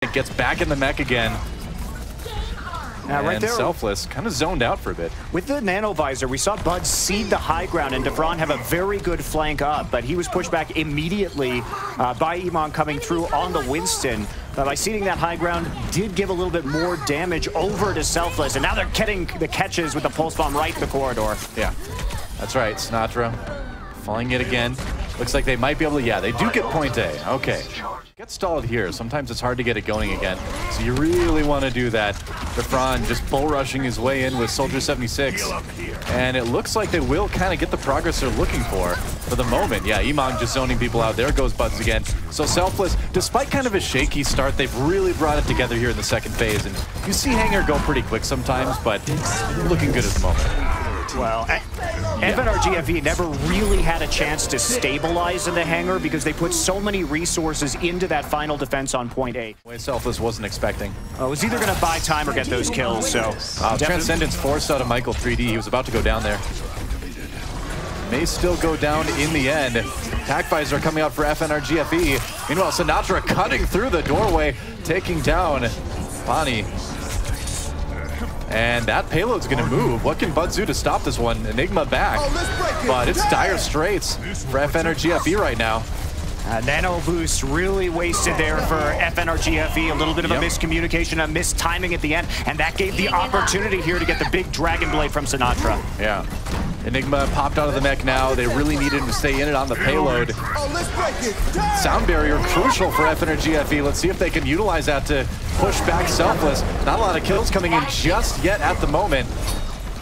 It gets back in the mech again. Right there, Selfless kind of zoned out for a bit. With the nano visor, we saw Bud cede the high ground and Devron have a very good flank up, but he was pushed back immediately by Iman coming through on the Winston. By ceding that high ground, did give a little bit more damage over to Selfless, and now they're getting the catches with the pulse bomb right in the corridor. Yeah, that's right. Sinatra falling it again. Looks like they might be able to, yeah, they do get point A. Okay. Get stalled here. Sometimes it's hard to get it going again. So you really want to do that. Defron just bull rushing his way in with Soldier 76. And it looks like they will kind of get the progress they're looking for the moment. Yeah, Iman just zoning people out. There goes Buds again. So Selfless, despite kind of a shaky start, they've really brought it together here in the second phase. And you see Hanger go pretty quick sometimes, but looking good at the moment. Well, FNRGFE never really had a chance to stabilize in the hangar because they put so many resources into that final defense on point A. Selfless wasn't expecting. It was either going to buy time or get those kills, so... Transcendence forced out of Michael 3D. He was about to go down there. May still go down in the end. Attack visor coming out for FNRGFE. Meanwhile, Sinatra cutting through the doorway, taking down Bonnie. And that payload's gonna move. What can Bud do to stop this one? Enigma back, but it's dire straits for FNRGFE right now. Nano boost really wasted there for FNRGFE. A little bit of a miscommunication, a mistiming at the end, and that gave the opportunity here to get the big Dragon Blade from Sinatra. Yeah. Enigma popped out of the mech now. They really needed him to stay in it on the payload. Sound barrier crucial for FNRGFE. Let's see if they can utilize that to push back Selfless. Not a lot of kills coming in just yet at the moment.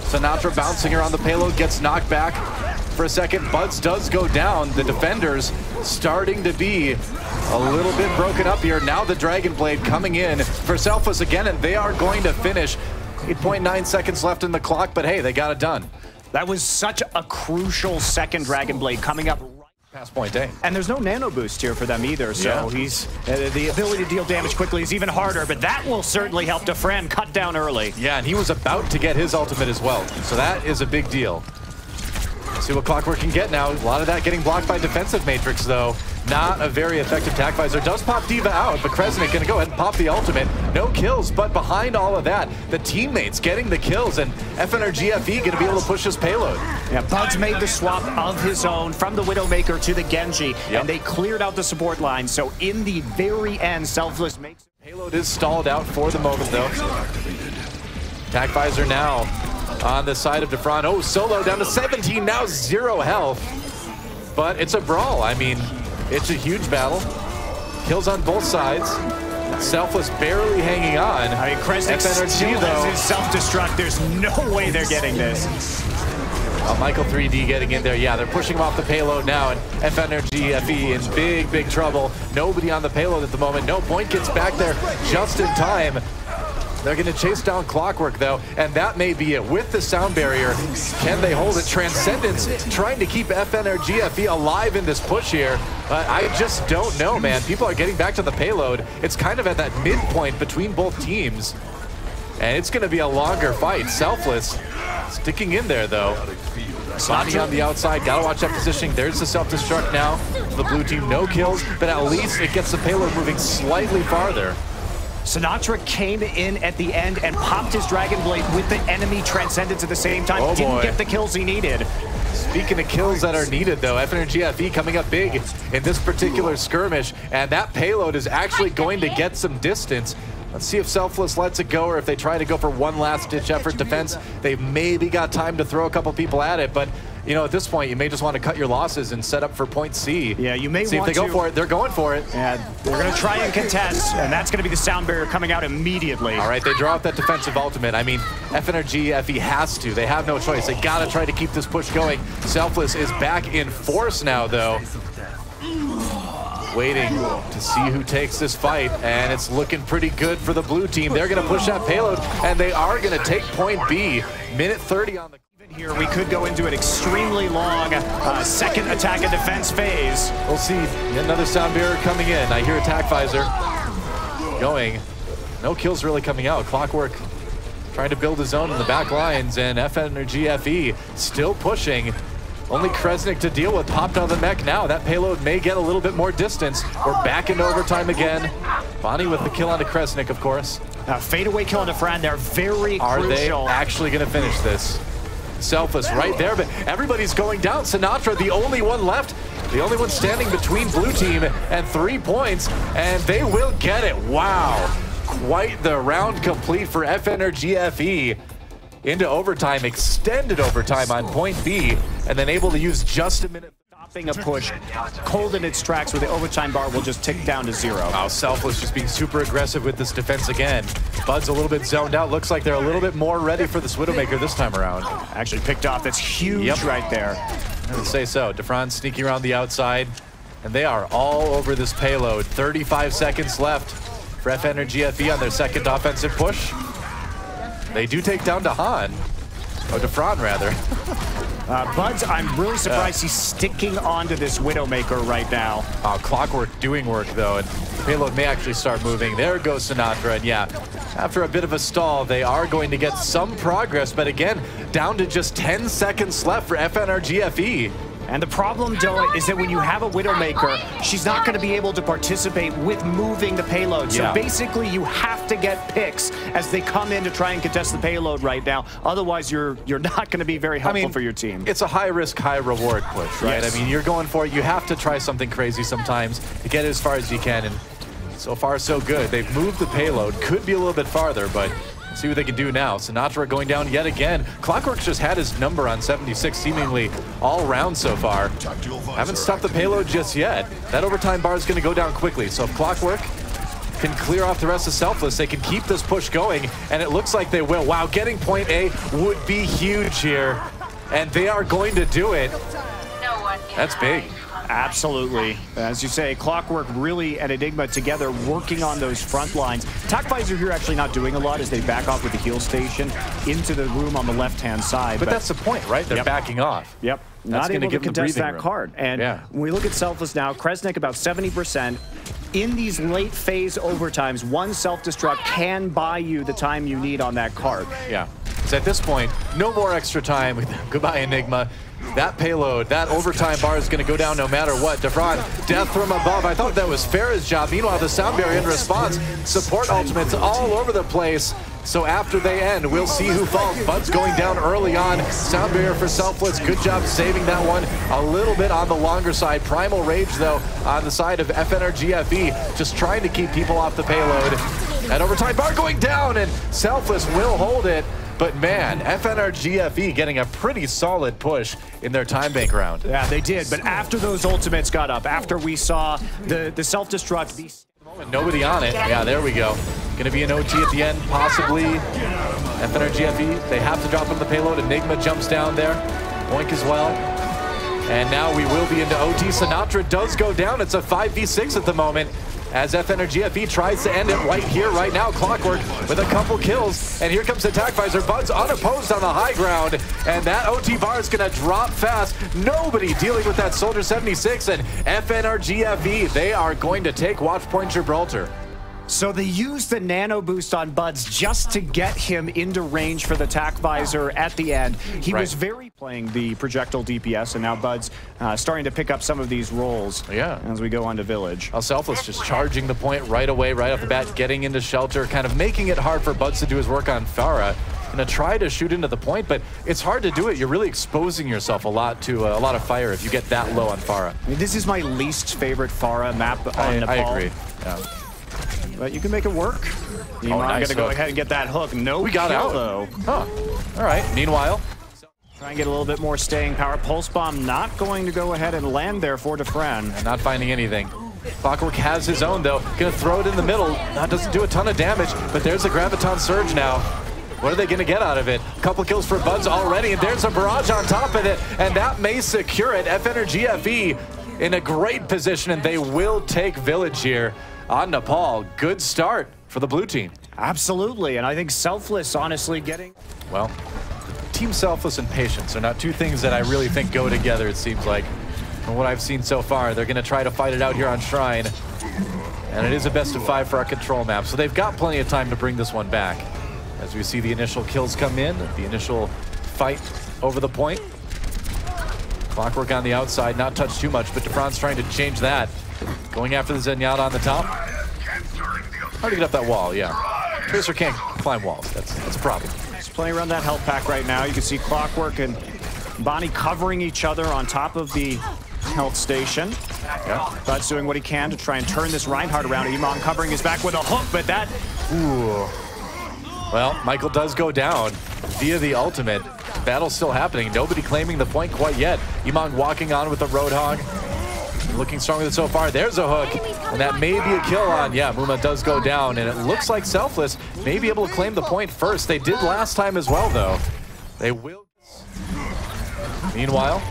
Sinatra bouncing around the payload, gets knocked back for a second. Buds does go down. The defenders starting to be a little bit broken up here. Now the Dragon Blade coming in for Selfless again, and they are going to finish. 8.9 seconds left in the clock, but hey, they got it done. That was such a crucial second Dragon Blade coming up right past point A. And there's no nano boost here for them either, so he's the ability to deal damage quickly is even harder, but that will certainly help Defran cut down early. Yeah, and he was about to get his ultimate as well, so that is a big deal. Let's see what Clockwork can get now. A lot of that getting blocked by defensive Matrix, though. Not a very effective Tac Visor. Does pop D.Va out, but Kresnik gonna go ahead and pop the ultimate. No kills, but behind all of that, the teammates getting the kills, and FNRGFE gonna be able to push his payload. Yeah, Buds made the swap of his own from the Widowmaker to the Genji, and they cleared out the support line. So in the very end, Selfless makes it. Payload is stalled out for the moment, though. Tac Visor now on the side of Defron. Oh, Solo down to 17, now 0 health. But it's a brawl. I mean, it's a huge battle. Kills on both sides. Selfless barely hanging on. I mean, Kresnik still has his self-destruct. There's no way they're getting this. Michael 3D getting in there. Yeah, they're pushing him off the payload now, and FNRGFE in big, big trouble. Nobody on the payload at the moment. No, Point gets back there just in time. They're going to chase down Clockwork, though, and that may be it. With the sound barrier, can they hold it? Transcendence trying to keep FNRGFE alive in this push here, but I just don't know, man. People are getting back to the payload. It's kind of at that midpoint between both teams, and it's going to be a longer fight. Selfless sticking in there, though. Bonnie on the outside, gotta watch that positioning. There's the self-destruct now. The blue team, no kills, but at least it gets the payload moving slightly farther. Sinatra came in at the end and popped his Dragon Blade with the enemy Transcendence at the same time. Oh, didn't get the kills he needed. Speaking of kills that are needed, though, FNRGFE coming up big in this particular skirmish, and that payload is actually going to get some distance. Let's see if Selfless lets it go, or if they try to go for one last-ditch effort defense. They've maybe got time to throw a couple people at it, but you know, at this point, you may just want to cut your losses and set up for point C. Yeah, you may see want if they go for it. They're going for it. Yeah, they're going to try and contest, and that's going to be the sound barrier coming out immediately. All right, they draw out that defensive ultimate. I mean, FNRGFE has to. They have no choice. They got to try to keep this push going. Selfless is back in force now, though. Waiting to see who takes this fight, and it's looking pretty good for the blue team. They're going to push that payload, and they are going to take point B. Minute 30 on the... Here we could go into an extremely long second attack and defense phase. We'll see. Another sound barrier coming in. I hear Attack Visor going. No kills really coming out. Clockwork trying to build his own in the back lines, and FNRGFE still pushing. Only Kresnik to deal with. Popped on the mech now. That payload may get a little bit more distance. We're back into overtime again. Bonnie with the kill onto Kresnik, of course. Fadeaway kill onto Fran. They're very Are crucial. they actually going to finish this? Selfless right there, but everybody's going down. Sinatra, the only one left. The only one standing between blue team and 3 points, and they will get it. Wow. Quite the round complete for FNRGFE. Into overtime, extended overtime on point B, and then able to use just a minute. Stopping a push, cold in its tracks, where the overtime bar will just tick down to 0. Wow, Selfless just being super aggressive with this defense again. Bud's a little bit zoned out. Looks like they're a little bit more ready for this Widowmaker this time around. Actually picked off. That's huge right there. I would say so. Defron sneaking around the outside, and they are all over this payload. 35 seconds left for FNRGFE on their second offensive push. They do take down Han. Or Defron, rather. Buds, I'm really surprised he's sticking onto this Widowmaker right now. Clockwork doing work, though, and the payload may actually start moving. There goes Sinatra, and yeah, after a bit of a stall, they are going to get some progress, but again, down to just 10 seconds left for FNRGFE. And the problem, though, is that when you have a Widowmaker, she's not going to be able to participate with moving the payload. So basically, you have to get picks as they come in to try and contest the payload right now. Otherwise, you're not going to be very helpful for your team. It's a high-risk, high-reward push, right? Yes. I mean, you're going for it. You have to try something crazy sometimes to get as far as you can, and so far, so good. They've moved the payload. Could be a little bit farther, but see what they can do now. Sinatra going down yet again. Clockwork's just had his number on 76 seemingly all round so far. Haven't stopped the payload just yet. That overtime bar is going to go down quickly. So if Clockwork can clear off the rest of Selfless, they can keep this push going, and it looks like they will. Wow, getting point A would be huge here, and they are going to do it. That's big. Absolutely. As you say, Clockwork really and Enigma together working on those front lines. TacVisor here actually not doing a lot as they back off with the heal station into the room on the left-hand side. But that's the point, right? They're backing off. Yep. Not able to contest that card. And when we look at Selfless now, Kresnik about 70%. In these late phase overtimes, one self-destruct can buy you the time you need on that card. Yeah. So at this point, no more extra time. Goodbye, Enigma. That payload, that overtime bar is going to go down no matter what. Defron, death from above. I thought that was Farah's job. Meanwhile, the sound barrier in response. Support ultimates all over the place. So after they end, we'll see who falls. Bud's going down early on. Sound barrier for Selfless. Good job saving that one. A little bit on the longer side. Primal Rage, though, on the side of FNRGFE, just trying to keep people off the payload. That overtime bar going down, and Selfless will hold it. But man, FNRGFE getting a pretty solid push in their time bank round. Yeah, they did. But after those ultimates got up, after we saw the self-destruct be... Nobody on it. Yeah, there we go. Gonna be an OT at the end, possibly. FNRGFE, they have to drop on the payload. Enigma jumps down there. Oink as well. And now we will be into OT. Sinatra does go down. It's a 5v6 at the moment, as FNRGFE tries to end it right here, right now. Clockwork with a couple kills, and here comes the TacVisor. Bud's unopposed on the high ground, and that OT bar is gonna drop fast. Nobody dealing with that Soldier 76, and FNRGFE, they are going to take Watch Point Gibraltar. So they used the nano boost on Buds just to get him into range for the TacVisor at the end. He was very playing the projectile DPS, and now Buds starting to pick up some of these roles as we go on to Village. Selfless just charging the point right away, right off the bat, getting into shelter, kind of making it hard for Buds to do his work on Farah. Gonna try to shoot into the point, but it's hard to do it. You're really exposing yourself a lot to a lot of fire if you get that low on Farah. I mean, this is my least favorite Farah map on Nepal. I agree. Yeah. But you can make it work. You're not gonna go ahead and get that hook. No, we got out though. Huh. All right. Meanwhile, try and get a little bit more staying power. Pulse bomb not going to go ahead and land there for Defran. And not finding anything. Clockwork has his own though. Gonna throw it in the middle. That doesn't do a ton of damage, but there's a Graviton Surge now. What are they going to get out of it? A couple kills for Buds already, and there's a barrage on top of it, and that may secure it. FNRGFE in a great position, and they will take Village here on Nepal. Good start for the blue team. Absolutely, and I think Selfless honestly getting... Well, Team Selfless and Patience are not two things that I really think go together, it seems like. From what I've seen so far, they're going to try to fight it out here on Shrine. And it is a best of 5 for our control map, so they've got plenty of time to bring this one back. As we see the initial kills come in, the initial fight over the point. Clockwork on the outside, not touched too much, but Defron's trying to change that. Going after the Zenyatta on the top. Hard to get up that wall, yeah. Tracer can't climb walls, that's a problem. He's playing around that health pack right now. You can see Clockwork and Bonnie covering each other on top of the health station. Yeah. Bud's doing what he can to try and turn this Reinhardt around. Iman covering his back with a hook, but that... Ooh. Well, Michael does go down via the ultimate. Battle's still happening. Nobody claiming the point quite yet. Iman walking on with the Roadhog. Looking stronger so far. There's a hook. And that may be a kill on. Yeah, Muma does go down. And it looks like Selfless may be able to claim the point first. They did last time as well, though. They will. Meanwhile,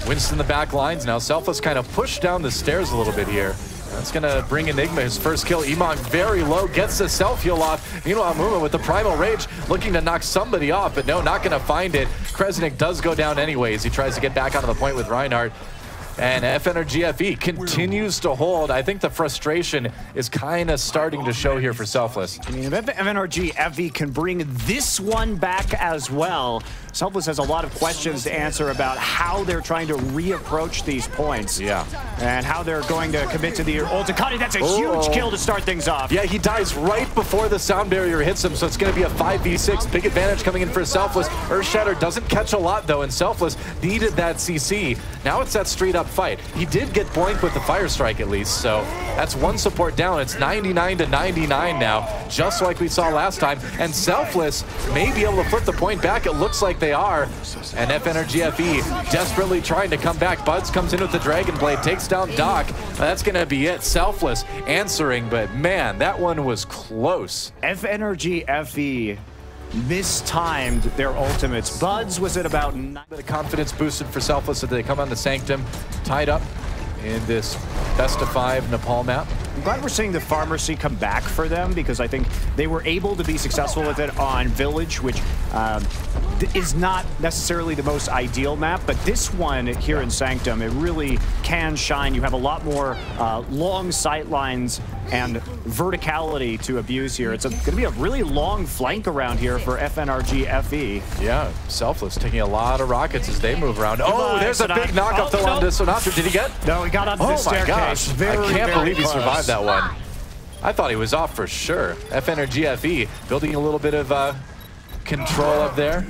Winston the back lines now. Selfless kind of pushed down the stairs a little bit here. That's going to bring Enigma his first kill. Iman very low, gets the self-heal off. Meanwhile, Muma with the Primal Rage looking to knock somebody off, but no, not going to find it. Kresnik does go down anyways. He tries to get back onto the point with Reinhardt. And FNRGFE continues to hold. I think the frustration is kind of starting to show here for Selfless. I mean, if FNRGFE can bring this one back as well, Selfless has a lot of questions to answer about how they're trying to reapproach these points. Yeah. And how they're going to commit to the ulti. That's a huge kill to start things off. Yeah, he dies right before the sound barrier hits him, so it's going to be a 5v6. Big advantage coming in for Selfless. Earthshatter doesn't catch a lot, though, and Selfless needed that CC. Now it's that straight-up fight. He did get blanked with the Fire Strike, at least, so that's one support down. It's 99 to 99 now, just like we saw last time. And Selfless may be able to flip the point back. It looks like they are. And FNRGFE desperately trying to come back. Buds comes in with the Dragon Blade, takes down Doc. That's going to be it. Selfless answering, but man, that one was close. FNRGFE mistimed their ultimates. Buds was at about 9. The confidence boosted for Selfless as they come on the Sanctum, tied up in this best of 5 Nepal map. I'm glad we're seeing the Pharmacy come back for them, because I think they were able to be successful with it on Village, which is not necessarily the most ideal map, but this one here in Sanctum, it really can shine. You have a lot more long sight lines and verticality to abuse here. It's going to be a really long flank around here for FNRGFE. Yeah, Selfless taking a lot of rockets as they move around. Oh, there's a big knockup though on this Sinatra. Did he get? No, he got up the staircase. Gosh, very, I can't believe he close. survived that one. I thought he was off for sure. FNRGFE building a little bit of control up there.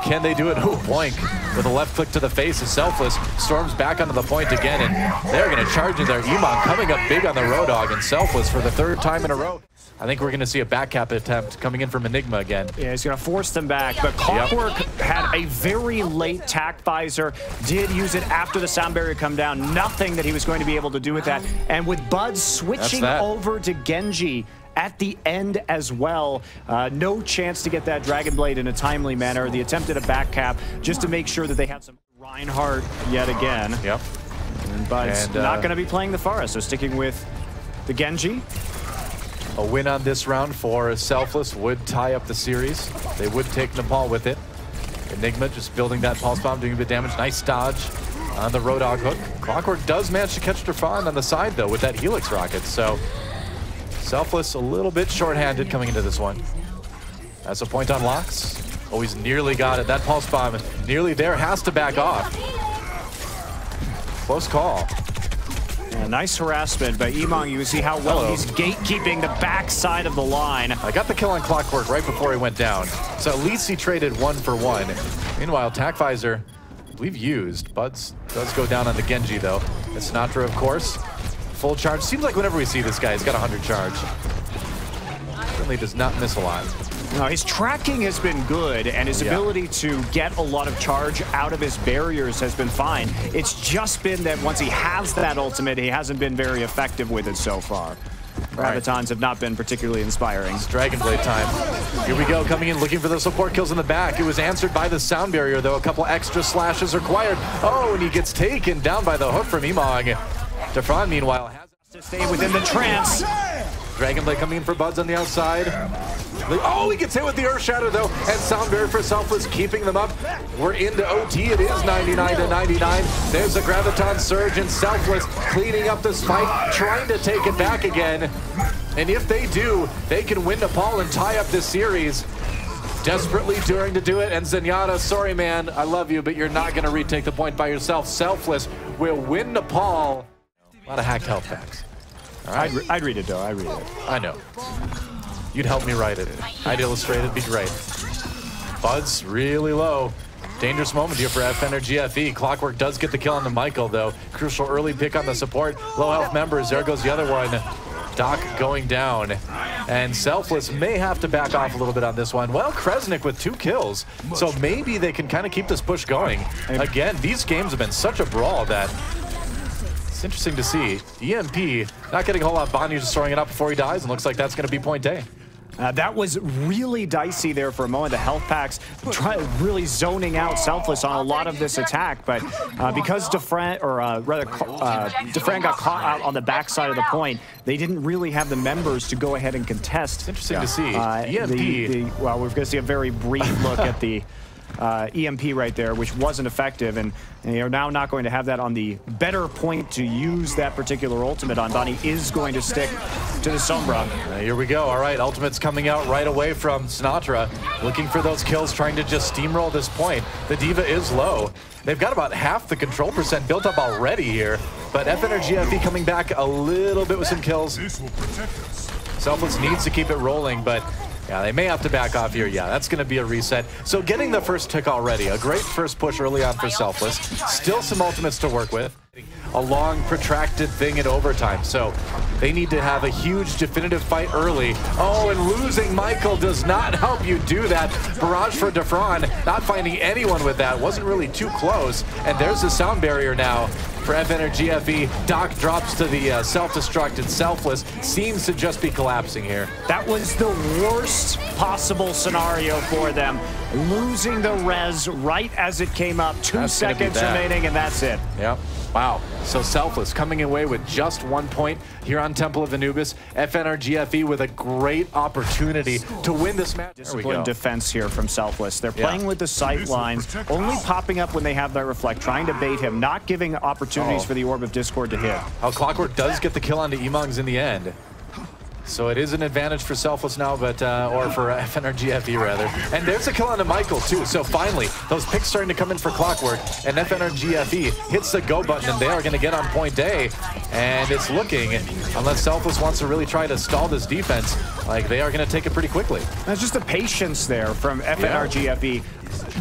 Can they do it? Ooh, boink. With a left click to the face of Selfless. Storms back onto the point again, and they're going to charge in there. Iman coming up big on the Roadhog, and Selfless for the 3rd time in a row. I think we're going to see a back cap attempt coming in from Enigma again. Yeah, he's going to force them back, but Clockwork had a very late tack visor, did use it after the sound barrier come down. Nothing that he was going to be able to do with that. And with Bud switching over to Genji at the end as well, no chance to get that Dragon Blade in a timely manner. The attempt at a back cap just to make sure that they have some Reinhardt yet again. Yep. And Bud's not going to be playing the Pharah, so sticking with the Genji. A win on this round for Selfless would tie up the series. They would take Nepal with it. Enigma just building that pulse bomb, doing a bit of damage. Nice dodge on the Roadhog hook. Clockwork does manage to catch Defron on the side, though, with that Helix rocket. So Selfless a little bit shorthanded coming into this one. That's a point on Locks. Oh, he's nearly got it. That pulse bomb nearly there, has to back off. Close call. Yeah, nice harassment by Emong. You can see how well he's gatekeeping the backside of the line. I got the kill on Clockwork right before he went down. So at least he traded 1 for 1. Meanwhile, Tack Visor, we've used. Buds does go down on the Genji, though. It's Sinatra, of course. Full charge. Seems like whenever we see this guy, he's got 100 charge. Certainly does not miss a lot. No, his tracking has been good, and his ability to get a lot of charge out of his barriers has been fine. It's just been that once he has that ultimate, he hasn't been very effective with it so far. Gravitons have not been particularly inspiring. It's Dragon Blade time. Here we go, coming in, looking for the support kills in the back. It was answered by the sound barrier, though. A couple extra slashes required. Oh, and he gets taken down by the hook from Emong. Defron, meanwhile, has to stay within the trance. Dragon Blade coming in for Buds on the outside. Oh, he gets hit with the Earth Shatter, though, and sound barrier for Selfless, keeping them up. We're into OT. It is 99 to 99. There's a Graviton Surge, and Selfless cleaning up this fight, trying to take it back again. And if they do, they can win Nepal and tie up this series. desperately daring to do it, and Zenyatta, sorry man, I love you, but you're not going to retake the point by yourself. Selfless will win Nepal. A lot of hacked health packs. All right. I'd read it, though. I'd read it. I know. You'd help me write it. I'd illustrate it. It'd be great. Bud's really low. Dangerous moment here for FNRGFE. Clockwork does get the kill on the Michael, though. Crucial early pick on the support. Low health members. There goes the other one. Doc going down. And Selfless may have to back off a little bit on this one. Well, Kresnik with 2 kills. So maybe they can kind of keep this push going. Again, these games have been such a brawl that it's interesting to see. EMP not getting a whole lot. Bonnie just throwing it up before he dies, and looks like that's going to be point A. That was really dicey there for a moment. The health packs really zoning out Selfless on a lot of this attack, but because Defran got caught out on the backside of the point, they didn't really have the members to go ahead and contest. It's interesting to see. EMP. Well, we're going to see a very brief look at the EMP right there, which wasn't effective, and you're now not going to have that on the better point to use that particular ultimate on. Bonnie is going to stick to the Sombra. Here we go. All right, ultimate's coming out right away from Sinatra, looking for those kills, trying to just steamroll this point. The Diva is low. They've got about half the control percent built up already here, but FNRGFE coming back a little bit with some kills. Selfless needs to keep it rolling, but yeah, they may have to back off here. Yeah, that's going to be a reset. So getting the first tick already, a great first push early on for Selfless. Still some ultimates to work with. A long, protracted thing in overtime. So they need to have a huge definitive fight early. Oh, and losing Michael does not help you do that. Barrage for Defran, not finding anyone with that. Wasn't really too close. And there's the sound barrier now for FNRGFE. Doc drops to the self-destruct, and Selfless seems to just be collapsing here. That was the worst possible scenario for them. Losing the res right as it came up. 2 seconds remaining, and that's it. Yep. Wow. So Selfless coming away with just 1 point here on Temple of Anubis. FNRGFE with a great opportunity to win this match. Disciplined defense here from Selfless. They're playing with the sight lines, only popping up when they have that reflect, trying to bait him, not giving opportunities for the Orb of Discord to hit. Clockwork does get the kill onto Emongs in the end. So it is an advantage for Selfless now, but or for FNRGFE rather. And there's a kill on Michael too. So finally, those picks starting to come in for Clockwork, and FNRGFE hits the go button, and they are going to get on point A. And it's looking, unless Selfless wants to really try to stall this defense, like they are going to take it pretty quickly. That's just the patience there from FNRGFE.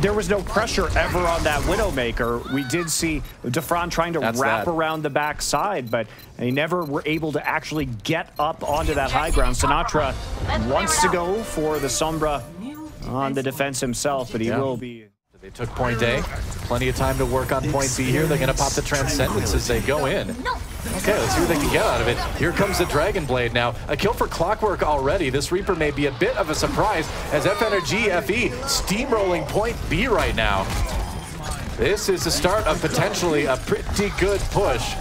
There was no pressure ever on that Widowmaker. We did see Defran trying to wrap around the backside, but they never were able to actually get up onto that high ground. Sinatra wants to go for the Sombra on the defense himself, but he will be. They took point A. Plenty of time to work on point B here. They're going to pop the Transcendence as they go in. Okay, let's see what they can get out of it. Here comes the Dragon Blade now. A kill for Clockwork already. This Reaper may be a bit of a surprise as FNRGFE steamrolling point B right now. This is the start of potentially a pretty good push,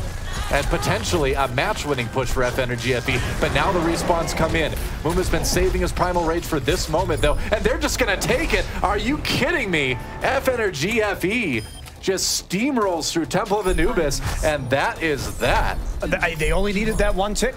and potentially a match-winning push for FNRGFE, but now the respawns come in. Muma's been saving his Primal Rage for this moment, though, and they're just gonna take it. Are you kidding me? FNRGFE just steamrolls through Temple of Anubis, and that is that. They only needed that 1 tick.